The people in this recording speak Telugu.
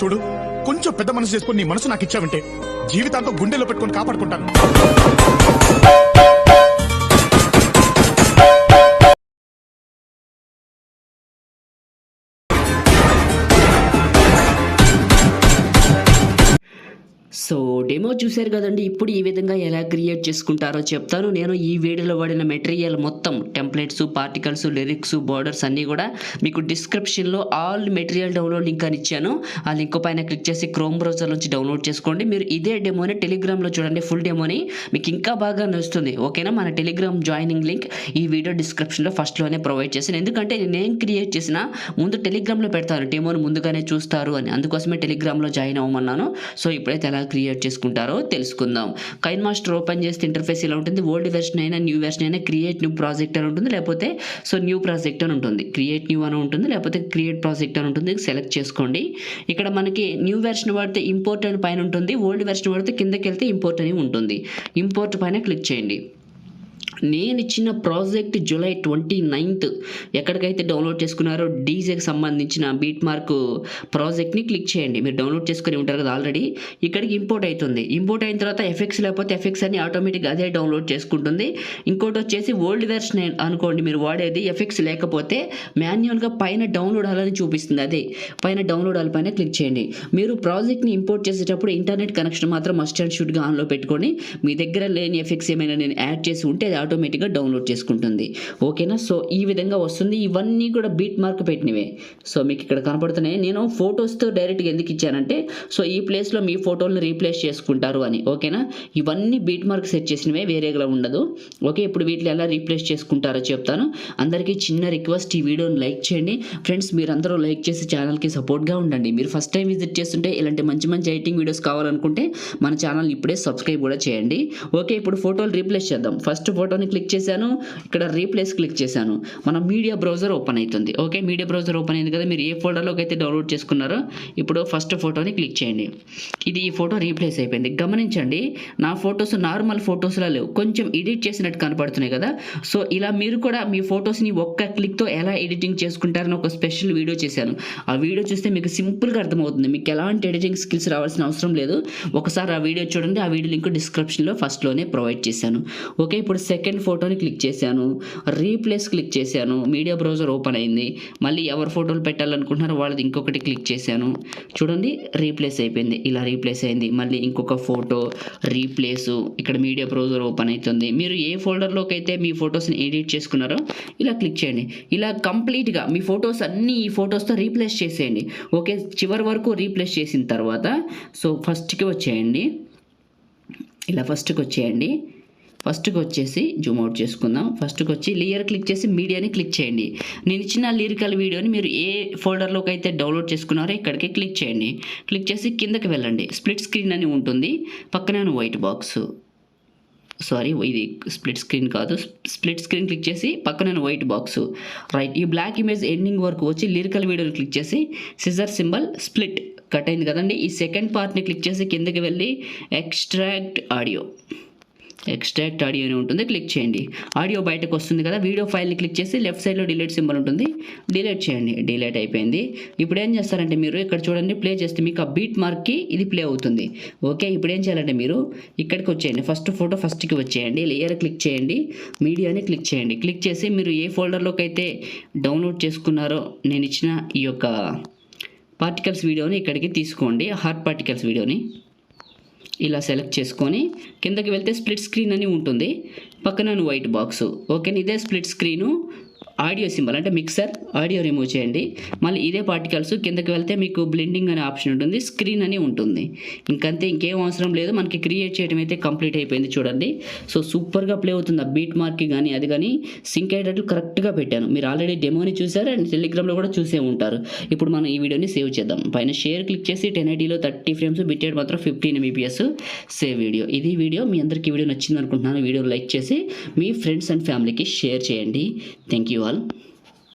చూడు, కొంచెం పెద్ద మనసు చేసుకుని నీ మనసు నాకు ఇచ్చావంటే జీవితాంతో గుండెలో పెట్టుకొని కాపాడుకుంటాను. సో డెమో చూశారు కదండి. ఇప్పుడు ఈ విధంగా ఎలా క్రియేట్ చేసుకుంటారో చెప్తాను. నేను ఈ వీడియోలో వాడిన మెటీరియల్ మొత్తం టెంప్లెట్స్, పార్టికల్స్, లిరిక్స్, బోర్డర్స్ అన్నీ కూడా మీకు డిస్క్రిప్షన్లో ఆల్ మెటీరియల్ డౌన్లోడ్ లింక్ అని ఇచ్చాను. ఆ లింక్ పైన క్లిక్ చేసి క్రోమ్ బ్రౌజర్ నుంచి డౌన్లోడ్ చేసుకోండి. మీరు ఇదే డెమోని టెలిగ్రామ్లో చూడండి, ఫుల్ డెమోని మీకు ఇంకా బాగా నచ్చుతుంది. ఓకేనా? మన టెలిగ్రామ్ జాయినింగ్ లింక్ ఈ వీడియో డిస్క్రిప్షన్లో ఫస్ట్లోనే ప్రొవైడ్ చేశాను. ఎందుకంటే నేను క్రియేట్ చేసిన ముందు టెలిగ్రామ్లో పెడతాను, డెమోని ముందుగానే చూస్తారు అని. అందుకోసమే టెలిగ్రామ్లో జాయిన్ అవ్వమన్నాను. సో ఇప్పుడైతే ఎలా క్రియేట్ చేసుకుంటారో తెలుసుకుందాం. కైన్మాస్టర్ ఓపెన్ చేస్తే ఇంటర్ఫేస్ ఇలా ఉంటుంది. ఓల్డ్ వెర్షన్ అయినా న్యూ వెర్షన్ అయినా క్రియేట్ న్యూ ప్రాజెక్ట్ అని ఉంటుంది, లేకపోతే సో న్యూ ప్రాజెక్ట్ అని ఉంటుంది. క్రియేట్ న్యూ అని ఉంటుంది, లేకపోతే క్రియేట్ ప్రాజెక్ట్ అని ఉంటుంది. సెలెక్ట్ చేసుకోండి. ఇక్కడ మనకి న్యూ వెర్షన్ వాడితే ఇంపోర్ట్ అని పైన ఉంటుంది, ఓల్డ్ వెర్షన్ వాడితే కిందకి వెళ్తే ఇంపోర్ట్ అని ఉంటుంది. ఇంపోర్ట్ పైన క్లిక్ చేయండి. నేను ఇచ్చిన ప్రాజెక్ట్ జూలై 29th ఎక్కడికైతే డౌన్లోడ్ చేసుకున్నారో డీజేకి సంబంధించిన బీట్ మార్క్ ప్రాజెక్ట్ని క్లిక్ చేయండి. మీరు డౌన్లోడ్ చేసుకుని ఉంటారు కదా ఆల్రెడీ. ఇక్కడికి ఇంపోర్ట్ అవుతుంది. ఇంపోర్ట్ అయిన తర్వాత ఎఫెక్ట్స్ లేకపోతే ఎఫెక్ట్స్ అని ఆటోమేటిక్గా అదే డౌన్లోడ్ చేసుకుంటుంది. ఇంకోటి వచ్చేసి ఓల్డ్ వెర్షన్ అనుకోండి మీరు వాడేది, ఎఫెక్ట్స్ లేకపోతే మాన్యువల్గా పైన డౌన్లోడ్ అవ్వాలని చూపిస్తుంది. అదే పైన డౌన్లోడ్ అవ్వాలి పైన క్లిక్ చేయండి. మీరు ప్రాజెక్ట్ని ఇంపోర్ట్ చేసేటప్పుడు ఇంటర్నెట్ కనెక్షన్ మాత్రం మస్ట్ అండ్ షుడ్గా ఆన్లో పెట్టుకొని, మీ దగ్గర లేని ఎఫెక్ట్స్ ఏమైనా నేను యాడ్ చేసి ఉంటే ఆటోమేటిక్గా డౌన్లోడ్ చేసుకుంటుంది. ఓకేనా? సో ఈ విధంగా వస్తుంది. ఇవన్నీ కూడా బీట్ మార్క్ పెట్టినవే. సో మీకు ఇక్కడ కనపడుతున్నాయి. నేను ఫొటోస్తో డైరెక్ట్గా ఎందుకు ఇచ్చానంటే సో ఈ ప్లేస్లో మీ ఫోటోలను రీప్లేస్ చేసుకుంటారు అని. ఓకేనా? ఇవన్నీ బీట్ మార్క్ సెట్ చేసినవే, వేరేగా ఉండదు. ఓకే, ఇప్పుడు వీటిని ఎలా రీప్లేస్ చేసుకుంటారో చెప్తాను. అందరికీ చిన్న రిక్వెస్ట్, ఈ వీడియోని లైక్ చేయండి ఫ్రెండ్స్. మీరందరూ లైక్ చేసి ఛానల్కి సపోర్ట్గా ఉండండి. మీరు ఫస్ట్ టైం విజిట్ చేస్తుంటే ఇలాంటి మంచి మంచి ఎడిటింగ్ వీడియోస్ కావాలనుకుంటే మన ఛానల్ ఇప్పుడే సబ్స్క్రైబ్ కూడా చేయండి. ఓకే, ఇప్పుడు ఫోటోలు రీప్లేస్ చేద్దాం. ఫస్ట్ ఫోటోని క్లిక్ చేశాను, ఇక్కడ రీప్లేస్ క్లిక్ చేశాను. మన మీడియా బ్రౌజర్ ఓపెన్ అవుతుంది. ఓకే, మీడియా బ్రౌజర్ ఓపెన్ అయింది కదా. మీరు ఏ ఫోల్డర్లోకి అయితే డౌన్లోడ్ చేసుకున్నారో ఇప్పుడు ఫస్ట్ ఫోటోని క్లిక్ చేయండి. ఇది ఈ ఫోటో రీప్లేస్ అయిపోయింది. గమనించండి, నా ఫొటోస్ నార్మల్ ఫొటోస్లా లేవు, కొంచెం ఎడిట్ చేసినట్టు కనపడుతున్నాయి కదా. సో ఇలా మీరు కూడా మీ ఫొటోస్ని ఒక్క క్లిక్తో ఎలా ఎడిటింగ్ చేసుకుంటారని ఒక స్పెషల్ వీడియో చేశాను. ఆ వీడియో చూస్తే మీకు సింపుల్గా అర్థమవుతుంది. మీకు ఎలాంటి ఎడిటింగ్ స్కిల్స్ రావాల్సిన అవసరం లేదు. ఒకసారి ఆ వీడియో చూడండి. ఆ వీడియో లింక్ డిస్క్రిప్షన్లో ఫస్ట్లోనే ప్రొవైడ్ చేశాను. ఓకే, ఇప్పుడు సెకండ్ ఫోటోని క్లిక్ చేశాను, రీప్లేస్ క్లిక్ చేశాను. మీడియా బ్రౌజర్ ఓపెన్ అయింది. మళ్ళీ ఎవరు ఫోటోలు పెట్టాలనుకుంటున్నారో వాళ్ళది ఇంకొకటి క్లిక్ చేశాను. చూడండి, రీప్లేస్ అయిపోయింది. ఇలా రీప్లేస్ అయింది. మళ్ళీ ఇంకొక ఫోటో రీప్లేస్. ఇక్కడ మీడియా బ్రౌజర్ ఓపెన్ అవుతుంది. మీరు ఏ ఫోల్డర్లోకి అయితే మీ ఫొటోస్ని ఎడిట్ చేసుకున్నారో ఇలా క్లిక్ చేయండి. ఇలా కంప్లీట్గా మీ ఫొటోస్ అన్నీ ఈ ఫొటోస్తో రీప్లేస్ చేసేయండి. ఓకే, చివరి వరకు రీప్లేస్ చేసిన తర్వాత సో ఫస్ట్కి వచ్చేయండి. ఇలా ఫస్ట్కి వచ్చేయండి. ఫస్ట్కి వచ్చేసి జూమ్ అవుట్ చేసుకుందాం. ఫస్ట్కి వచ్చి లేయర్ క్లిక్ చేసి మీడియాని క్లిక్ చేయండి. నేను ఇచ్చిన లిరికల్ వీడియోని మీరు ఏ ఫోల్డర్లోకి అయితే డౌన్లోడ్ చేసుకున్నారో ఇక్కడికి క్లిక్ చేయండి. క్లిక్ చేసి కిందకి వెళ్ళండి. స్ప్లిట్ స్క్రీన్ అని ఉంటుంది, పక్కనే వైట్ బాక్స్. సారీ, ఇది స్ప్లిట్ స్క్రీన్ కాదు. స్ప్లిట్ స్క్రీన్ క్లిక్ చేసి పక్కన వైట్ బాక్స్. రైట్, ఈ బ్లాక్ ఇమేజ్ ఎండింగ్ వరకు వచ్చి లిరికల్ వీడియోని క్లిక్ చేసి సిజర్ సింబల్ స్ప్లిట్ కట్ అయింది కదండి. ఈ సెకండ్ పార్ట్ని క్లిక్ చేసి కిందకి వెళ్ళి ఎక్స్ట్రాక్ట్ ఆడియో అని ఉంటుంది, క్లిక్ చేయండి. ఆడియో బయటకు వస్తుంది కదా. వీడియో ఫైల్ని క్లిక్ చేసి లెఫ్ట్ సైడ్లో డిలీట్ సింబల్ ఉంటుంది, డిలీట్ చేయండి. డిలీట్ అయిపోయింది. ఇప్పుడు ఏం చేస్తారంటే మీరు ఇక్కడ చూడండి, ప్లే చేస్తే మీకు ఆ బీట్ మార్క్కి ఇది ప్లే అవుతుంది. ఓకే, ఇప్పుడు ఏం చేయాలంటే మీరు ఇక్కడికి వచ్చేయండి. ఫస్ట్ ఫోటో ఫస్ట్కి వచ్చేయండి. లేయర్ క్లిక్ చేయండి, మీడియాని క్లిక్ చేయండి. క్లిక్ చేసి మీరు ఏ ఫోల్డర్లోకి అయితే డౌన్లోడ్ చేసుకున్నారో నేను ఇచ్చిన ఈ యొక్క పార్టికల్స్ వీడియోని ఇక్కడికి తీసుకోండి. హార్ట్ పార్టికల్స్ వీడియోని ఇలా సెలెక్ట్ చేసుకొని కిందకి వెళ్తే స్ప్లిట్ స్క్రీన్ అని ఉంటుంది, పక్కన వైట్ బాక్స్. ఓకే, ఇదే స్ప్లిట్ స్క్రీను. ఆడియో సింబల్ అంటే మిక్సర్, ఆడియో రిమూవ్ చేయండి. మళ్ళీ ఇదే పార్టికల్స్ కిందకి వెళ్తే మీకు బ్లెండింగ్ అనే ఆప్షన్ ఉంటుంది, స్క్రీన్ అని ఉంటుంది. ఇంకంతే, ఇంకేం అవసరం లేదు. మనకి క్రియేట్ చేయడం అయితే కంప్లీట్ అయిపోయింది. చూడండి, సో సూపర్గా ప్లే అవుతుంది. ఆ బీట్ మార్క్కి కానీ అది కానీ సింక్ అయ్యేటట్టు కరెక్ట్గా పెట్టాను. మీరు ఆల్రెడీ డెమోని చూసారు అండ్ టెలిగ్రామ్లో కూడా చూసే ఉంటారు. ఇప్పుడు మనం ఈ వీడియోని సేవ్ చేద్దాం. పైన షేర్ క్లిక్ చేసి 1080లో 30 frames, బిట్ రేట్ మాత్రం 15 mbps సేవ్ వీడియో. ఇది వీడియో మీ అందరికీ వీడియో నచ్చింది అనుకుంటున్నాను. వీడియో లైక్ చేసి మీ ఫ్రెండ్స్ అండ్ ఫ్యామిలీకి షేర్ చేయండి. Thank you all.